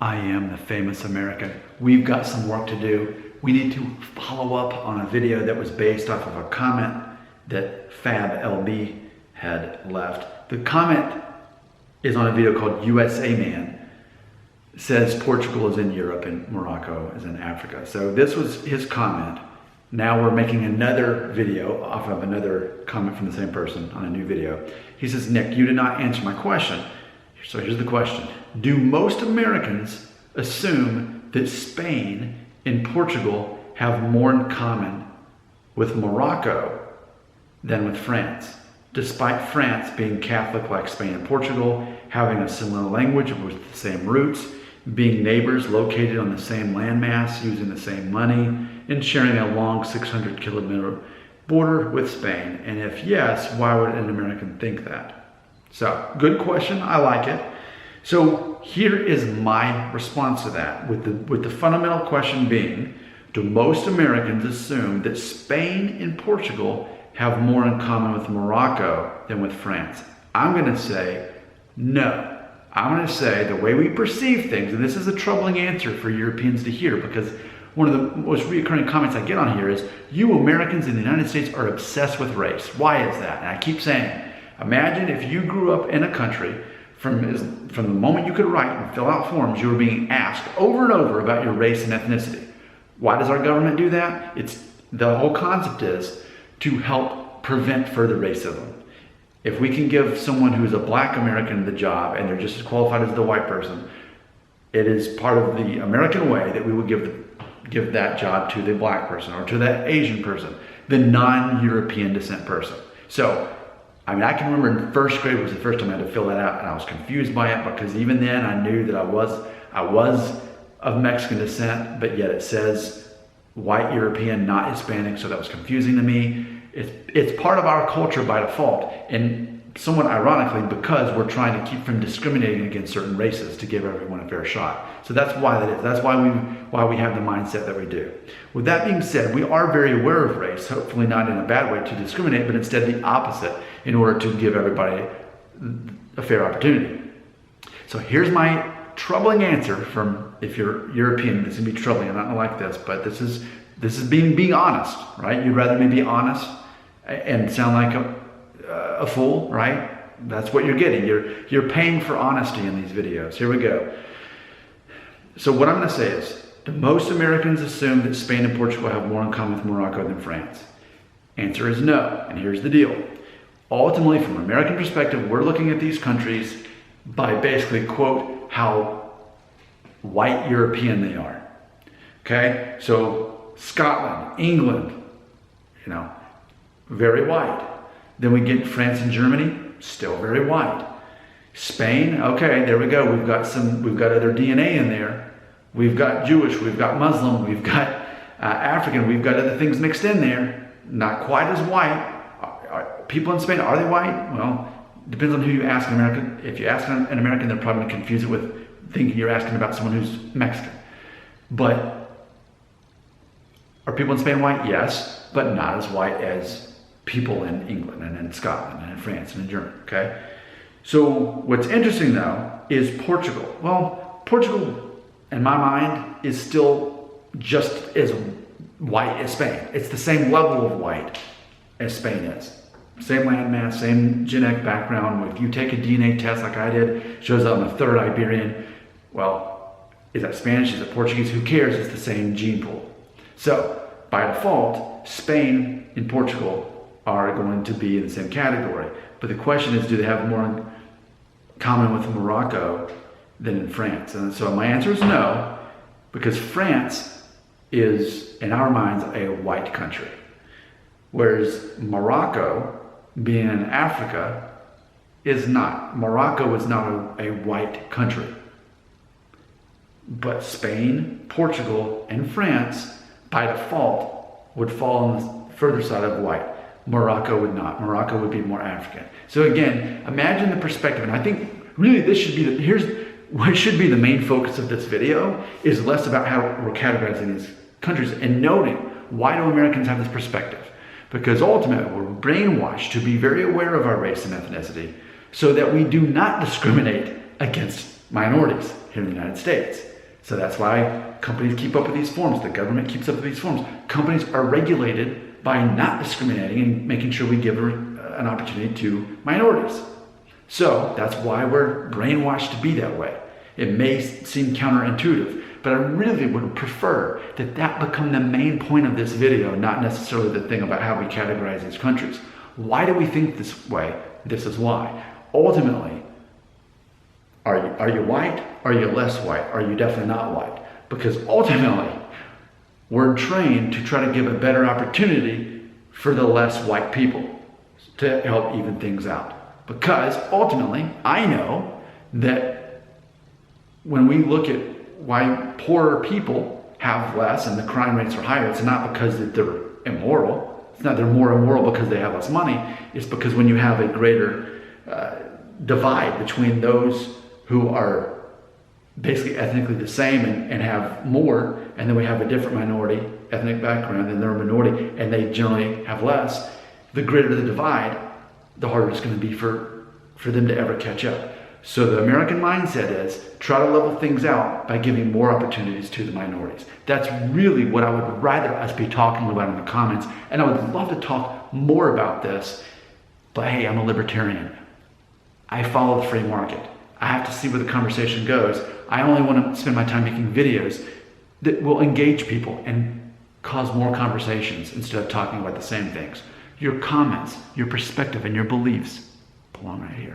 I am the famous American. We've got some work to do. We need to follow up on a video that was based off of a comment that Fab LB had left. The comment is on a video called USA Man. It says Portugal is in Europe and Morocco is in Africa. So this was his comment. Now we're making another video off of another comment from the same person on a new video. He says, Nick, you did not answer my question. So here's the question. Do most Americans assume that Spain and Portugal have more in common with Morocco than with France, despite France being Catholic like Spain and Portugal, having a similar language with the same roots, being neighbors located on the same landmass, using the same money, and sharing a long 600-kilometer border with Spain? And if yes, why would an American think that? So, good question. I like it. So here is my response to that, with the fundamental question being, do most Americans assume that Spain and Portugal have more in common with Morocco than with France? I'm going to say no. I'm going to say the way we perceive things, and this is a troubling answer for Europeans to hear, because one of the most recurring comments I get on here is, you Americans in the United States are obsessed with race. Why is that? And I keep saying, imagine if you grew up in a country from the moment you could write and fill out forms, you were being asked over and over about your race and ethnicity. Why does our government do that? The whole concept is to help prevent further racism. If we can give someone who's a black American the job and they're just as qualified as the white person, it is part of the American way that we would give that job to the black person or to that Asian person, the non-European descent person. So, I mean, I can remember in first grade was the first time I had to fill that out, and I was confused by it, because even then I knew that I was of Mexican descent, but yet it says white European, not Hispanic, so that was confusing to me. It's part of our culture by default, and somewhat ironically, because we're trying to keep from discriminating against certain races to give everyone a fair shot. So that's why that is. That's why we have the mindset that we do. With that being said, we are very aware of race, hopefully not in a bad way to discriminate, but instead the opposite, in order to give everybody a fair opportunity. So here's my troubling answer from, if you're European, this is gonna be troubling, I'm not gonna like this, but this is being honest, right? You'd rather me be honest and sound like a fool, right? That's what you're getting. You're paying for honesty in these videos. Here we go. So what I'm going to say is, do most Americans assume that Spain and Portugal have more in common with Morocco than France? Answer is no, and here's the deal. Ultimately, from an American perspective, we're looking at these countries by basically, quote, how white European they are. Okay? So Scotland, England, very white. Then we get France and Germany, still very white. Spain, okay, there we go. We've got other DNA in there. We've got Jewish, we've got Muslim, we've got African, we've got other things mixed in there. Not quite as white. People in Spain, are they white? Well, depends on who you ask in America. If you ask an American, they're probably going to confuse it with thinking you're asking about someone who's Mexican. But are people in Spain white? Yes, but not as white as people in England and in Scotland and in France and in Germany, okay? So what's interesting though is Portugal. Well, Portugal, in my mind, is still just as white as Spain. It's the same level of white as Spain is. Same landmass, same genetic background. If you take a DNA test like I did, it shows that I'm a third Iberian. Well, is that Spanish? Is it Portuguese? Who cares? It's the same gene pool. So by default, Spain and Portugal are going to be in the same category. But the question is, do they have more in common with Morocco than in France? And so my answer is no, because France is, in our minds, a white country. Whereas Morocco, being in Africa, is not. Morocco is not a white country. But Spain, Portugal, and France, by default, would fall on the further side of white. Morocco would not. Morocco would be more African. So again, imagine the perspective. And I think really this should be here's what should be the main focus of this video, is less about how we're categorizing these countries and noting, why do Americans have this perspective? Because ultimately we're brainwashed to be very aware of our race and ethnicity so that we do not discriminate against minorities here in the United States. So that's why companies keep up with these forms. The government keeps up with these forms. Companies are regulated by not discriminating and making sure we give an opportunity to minorities. So that's why we're brainwashed to be that way. It may seem counterintuitive, but I really would prefer that that become the main point of this video, not necessarily the thing about how we categorize these countries. Why do we think this way? This is why. Ultimately, are you white? Are you less white? Are you definitely not white? Because ultimately, we're trained to try to give a better opportunity for the less white people to help even things out. Because ultimately, I know that when we look at why poorer people have less and the crime rates are higher, it's not because that they're immoral. It's not they're more immoral because they have less money. It's because when you have a greater divide between those who are basically ethnically the same and have more, and then we have a different minority ethnic background and they're a minority and they generally have less, the greater the divide, the harder it's going to be for them to ever catch up. So the American mindset is try to level things out by giving more opportunities to the minorities. That's really what I would rather us be talking about in the comments, and I would love to talk more about this, but hey, I'm a libertarian. I follow the free market. I have to see where the conversation goes. I only want to spend my time making videos that will engage people and cause more conversations instead of talking about the same things. Your comments, your perspective, and your beliefs belong right here.